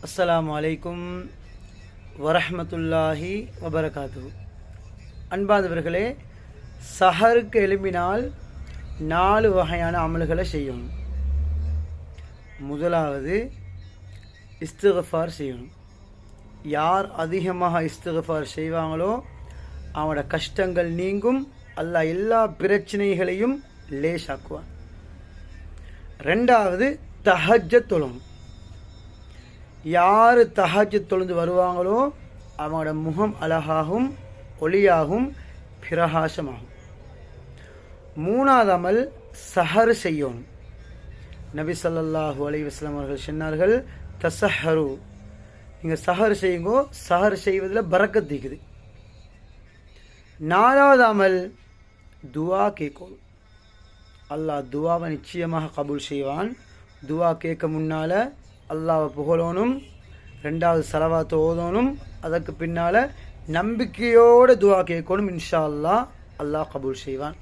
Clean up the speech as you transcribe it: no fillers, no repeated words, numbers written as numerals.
அஸ்ஸலாமு அலைக்கும் வரஹ்மத்துல்லாஹி வபரகாத்துஹு. அன்பாதவர்களே, சஹருக்கு எழும்பினால் 4 வகையான அமல்களை செய்யணும். முதலாவது இஸ்திக்ஃபார் செய்யணும். யார் அதிகமாக இஸ்திக்ஃபார் செய்வாங்களோ அவனோட கஷ்டங்கள் நீங்கும், அல்லாஹ் எல்லா பிரச்சனைகளையும் லேசாக்குவான். ரெண்டாவது தஹஜ்ஜத் தொழும். யார் தஹஜ்ஜத் தொழுந்து வருவாங்களோ அவங்களோட முகம் அழகாகும், ஒளியாகும், பிரகாசமாகும். மூணாவது அமல் சஹர் செய்யணும். நபி ஸல்லல்லாஹு அலைஹி வஸல்லம் அவர்கள் சொன்னார்கள், தஸஹரு, நீங்கள் சஹர் செய்யுங்கோ, சஹர் செய்வதில் பரக்கத் இருக்குது. நாலாவது அமல் துவா கேட்கணும். அல்லாஹ் துவாவை நிச்சயமாக கபூல் செய்வான். துவா கேட்க முன்னால் அல்லாஹ்வை புகழணும், ரெண்டாவது ஸலவாத்தை ஓதணும், அதற்கு பின்னால் நம்பிக்கையோடு துவா கேட்கணும். இன்ஷா அல்லாஹ் கபூல் செய்வான்.